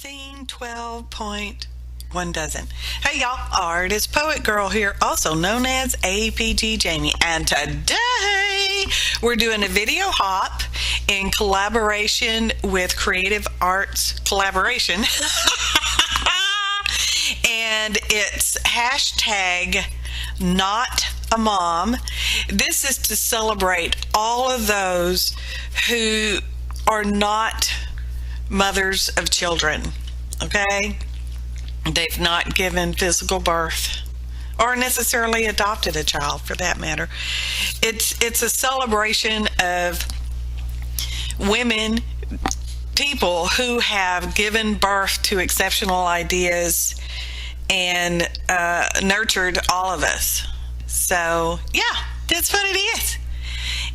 Scene 12.1 dozen. Hey y'all, Artist Poet Girl here, also known as APG Jamie, and today we're doing a video hop in collaboration with Creative Arts Collaboration. And it's hashtag NotAMom. This is to celebrate all of those who are not mothers of children, okay? They've not given physical birth or necessarily adopted a child for that matter. It's a celebration of women, people who have given birth to exceptional ideas and nurtured all of us. So yeah, that's what it is.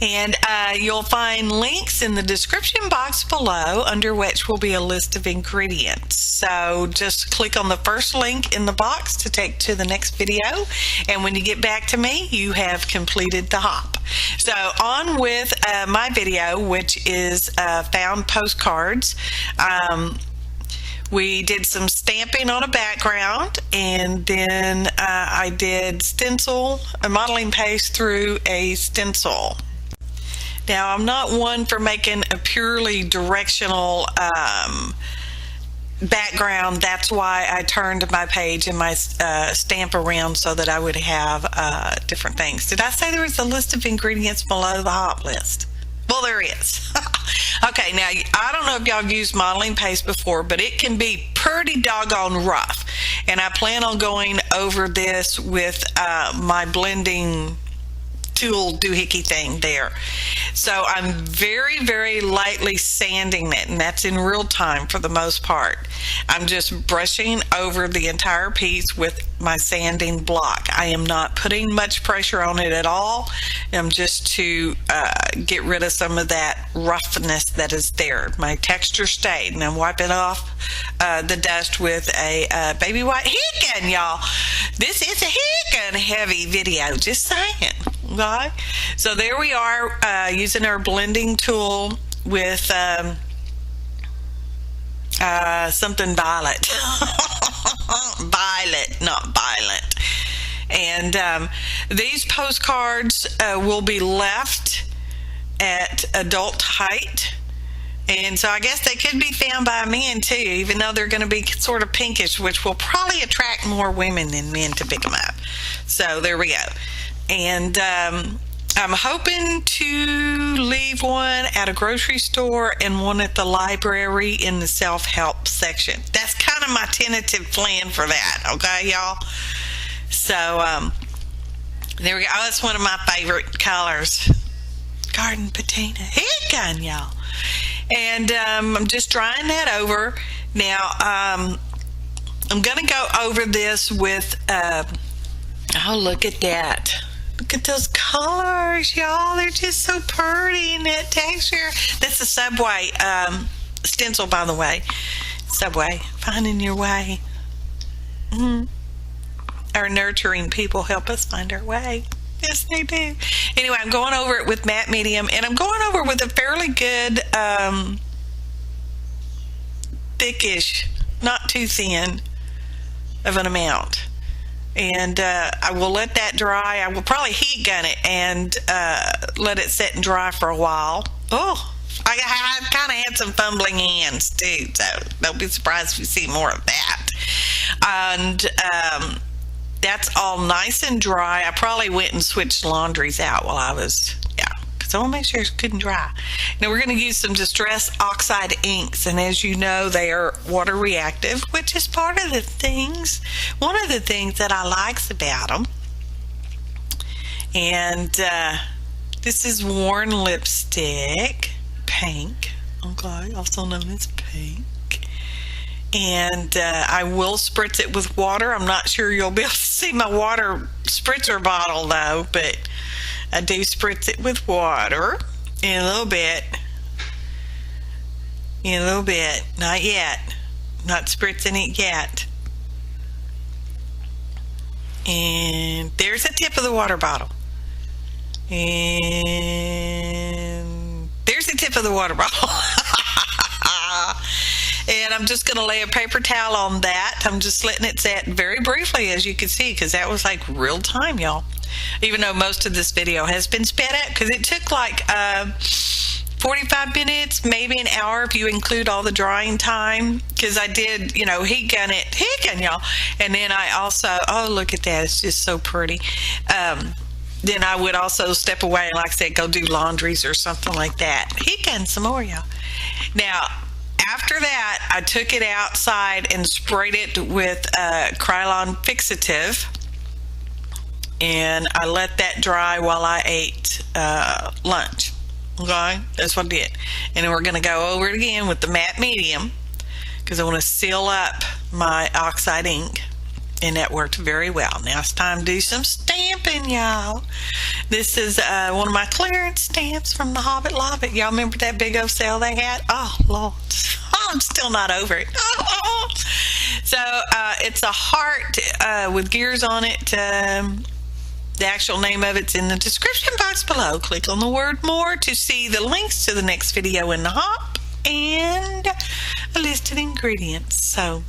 And you'll find links in the description box below, under which will be a list of ingredients. So just click on the first link in the box to take to the next video. And when you get back to me, you have completed the hop. So on with my video, which is found postcards. We did some stamping on a background, and then I did stencil, a modeling paste through a stencil. Now, I'm not one for making a purely directional background. That's why I turned my page and my stamp around so that I would have different things. Did I say there was a list of ingredients below the hop list? Well, there is. Okay, now, I don't know if y'all have used modeling paste before, but it can be pretty doggone rough. And I plan on going over this with my blending tool doohickey thing there. So I'm very, very lightly sanding it, and that's in real time for the most part. I'm just brushing over the entire piece with my sanding block. I am not putting much pressure on it at all. I'm just to get rid of some of that roughness that is there. My texture stayed, and I'm wiping off the dust with a baby white heat gun, y'all. This is a heat gun heavy video, just saying. Okay, so there we are using our blending tool with something violet. Violet, not violent. And these postcards will be left at adult height. And so I guess they could be found by a man too, even though they're going to be sort of pinkish, which will probably attract more women than men to pick them up. So there we go. And I'm hoping to leave one at a grocery store and one at the library in the self-help section. That's kind of my tentative plan for that, okay, y'all? So there we go. Oh, that's one of my favorite colors. Garden patina. Heat gun, y'all. And I'm just drying that over. Now, I'm going to go over this with, oh, look at that. Look at those colors, y'all. They're just so pretty in that texture. That's a Subway stencil, by the way. Subway, finding your way. Our nurturing people help us find our way. Yes, they do. Anyway, I'm going over it with matte medium, and I'm going over with a fairly good thickish, not too thin of an amount. And I will let that dry. I will probably heat gun it and let it sit and dry for a while. Oh, I kind of had some fumbling hands too, so don't be surprised if you see more of that. And that's all nice and dry. I probably went and switched laundries out while I was, because I want to make sure it's good and dry. Now we're going to use some Distress oxide inks, and as you know, they are water reactive, which is one of the things that I likes about them. And this is Worn Lipstick, pink, okay, also known as pink. And I will spritz it with water. I'm not sure you'll be able to see my water spritzer bottle though, but I do spritz it with water in a little bit. Not yet. Not spritzing it yet. And there's the tip of the water bottle. And there's the tip of the water bottle. then I'm just going to lay a paper towel on that. I'm just letting it set very briefly, as you can see, because that was like real time, y'all. Even though most of this video has been sped up, because it took like 45 minutes, maybe an hour if you include all the drying time, because I did, heat gun, y'all. And then I also, oh, look at that. It's just so pretty. Then I would also step away and, like I said, go do laundries or something like that. Heat gun some more, y'all. Now, after that, I took it outside and sprayed it with krylon fixative. And I let that dry while I ate lunch. Okay, that's what I did. And then we're going to go over it again with the matte medium, because I want to seal up my oxide ink. And that worked very well. Now it's time to do some stamping, y'all. This is one of my clearance stamps from the Hobbit Lobbit. Y'all remember that big old sale they had? Oh, Lord. I'm still not over it. So it's a heart with gears on it. The actual name of it's in the description box below. Click on the word more to see the links to the next video in the hop and a list of ingredients. So,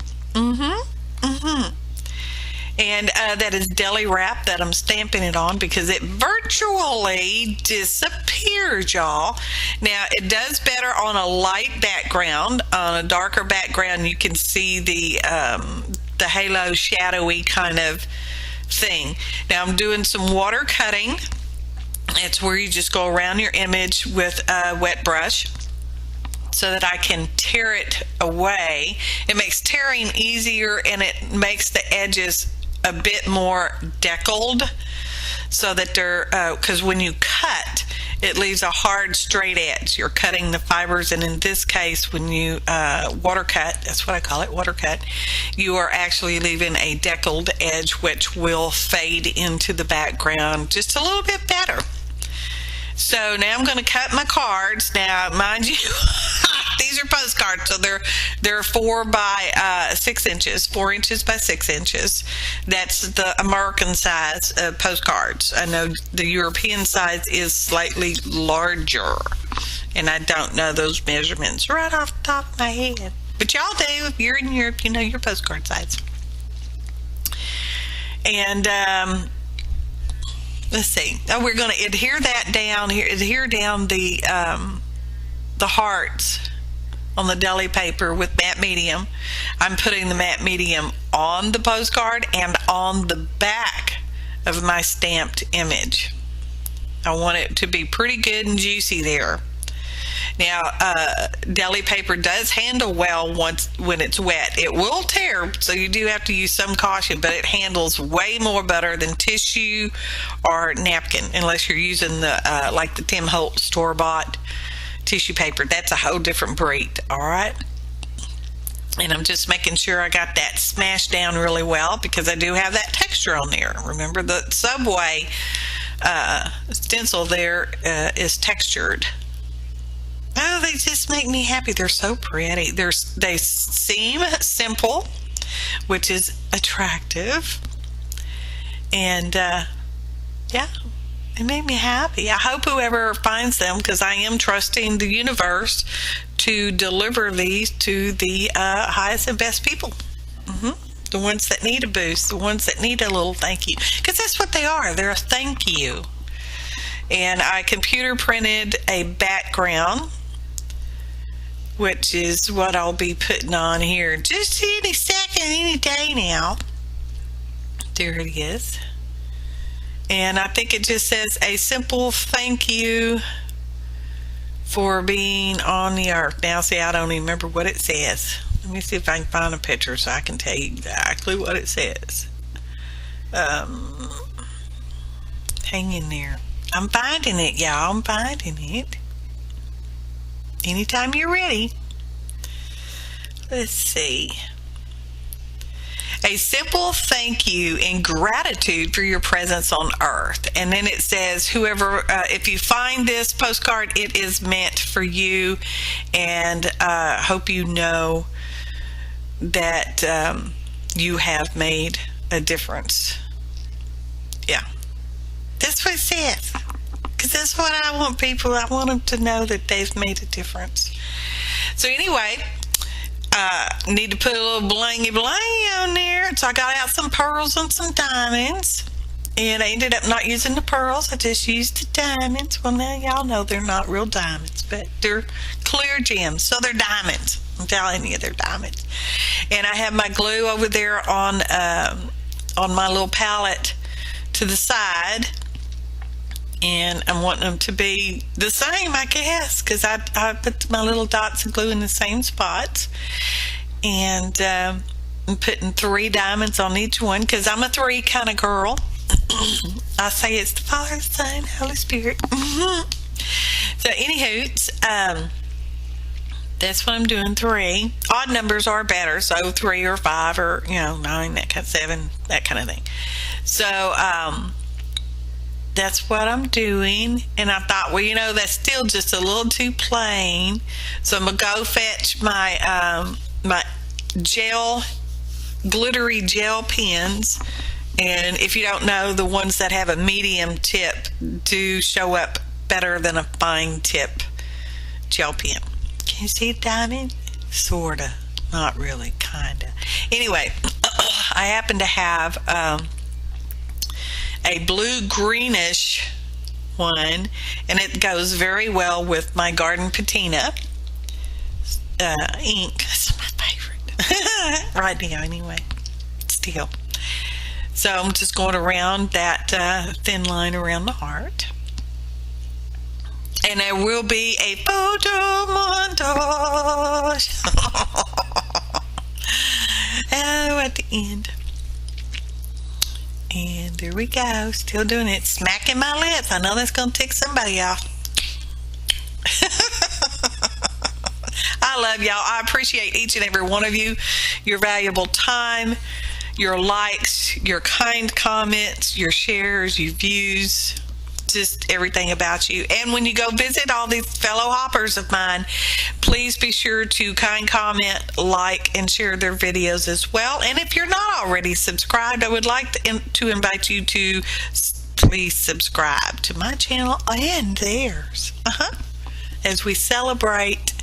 And that is deli wrap that I'm stamping it on, because it virtually disappears, y'all. Now, it does better on a light background. On a darker background, you can see the halo shadowy kind of thing. Now, I'm doing some water cutting. It's where you just go around your image with a wet brush so that I can tear it away. It makes tearing easier, and it makes the edges a bit more deckled, so that they're because when you cut, it leaves a hard straight edge. You're cutting the fibers, and in this case, when you water cut, that's what I call it, water cut, you are actually leaving a deckled edge, which will fade into the background just a little bit better. So now I'm going to cut my cards. Now, mind you, these are postcards, so they're 4 by 6 inches, 4 inches by 6 inches. That's the American size of postcards. I know the European size is slightly larger, and I don't know those measurements right off the top of my head. But y'all do. If you're in Europe, you know your postcard size. And let's see. Oh, we're going to adhere that down here. Adhere down the hearts on the deli paper with matte medium. I'm putting the matte medium on the postcard and on the back of my stamped image. I want it to be pretty good and juicy there. Now, deli paper does handle well when it's wet. It will tear, so you do have to use some caution, but it handles way more better than tissue or napkin, unless you're using the like the Tim Holtz store-bought tissue paper. That's a whole different breed. All right, and I'm just making sure I got that smashed down really well, because I do have that texture on there. Remember, the Subway stencil there is textured. Oh, they just make me happy. They're so pretty. They seem simple, which is attractive, and yeah, it made me happy. I hope whoever finds them, because I am trusting the universe to deliver these to the highest and best people. The ones that need a boost, the ones that need a little thank you, because that's what they are. They're a thank you. And I computer printed a background, which is what I'll be putting on here just any second, any day now. There it is. And I think it just says a simple thank you for being on the earth. Now, see, I don't even remember what it says. Let me see if I can find a picture so I can tell you exactly what it says. Hang in there. I'm finding it, y'all. I'm finding it. Anytime you're ready. Let's see. A simple thank you and gratitude for your presence on Earth. And then it says, whoever, if you find this postcard, it is meant for you. And hope you know that you have made a difference. Yeah. That's what it says. Because that's what I want people. I want them to know that they've made a difference. So anyway, need to put a little blingy blangy on there. So I got out some pearls and some diamonds. And I ended up not using the pearls. I just used the diamonds. Well, now y'all know they're not real diamonds, but they're clear gems. So they're diamonds. I'm telling you, they're diamonds. And I have my glue over there on my little palette to the side. And I'm wanting them to be the same, I guess, because I put my little dots of glue in the same spots. And I'm putting 3 diamonds on each one because I'm a 3 kind of girl. I say it's the Father, Son, Holy Spirit. So anywho, that's what I'm doing, 3. Odd numbers are better, so 3 or 5 or 9, that kind of 7, that kind of thing. So that's what I'm doing. And I thought, well, that's still just a little too plain. So I'm gonna go fetch my my glittery gel pens. And if you don't know, the ones that have a medium tip do show up better than a fine tip gel pen. Can you see diamond? Sorta. Not really. Kinda. Anyway, I happen to have a blue greenish one, and it goes very well with my garden patina ink. That's my favorite right now anyway, still. So I'm just going around that thin line around the heart. And there will be a photo montage at the end. And there we go, still doing it, smacking my lips. I know that's going to tick somebody off. I love y'all. I appreciate each and every one of you, your valuable time, your likes, your kind comments, your shares, your views, just everything about you. And when you go visit all these fellow hoppers of mine, please be sure to kind comment, like, and share their videos as well. And if you're not already subscribed, I would like to invite you to please subscribe to my channel and theirs as we celebrate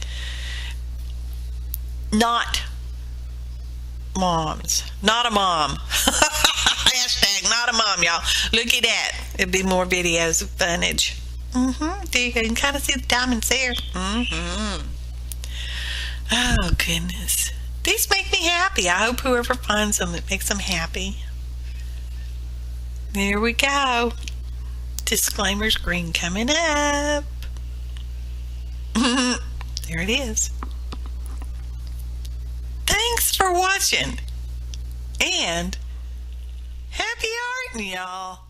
NotAMom. Hashtag NotAMom, y'all. Look at that. It'd be more videos of funnage. You can kind of see the diamonds there. Oh, goodness. These make me happy. I hope whoever finds them, it makes them happy. There we go. Disclaimer screen coming up. There it is. Thanks for watching. And happy arting, y'all.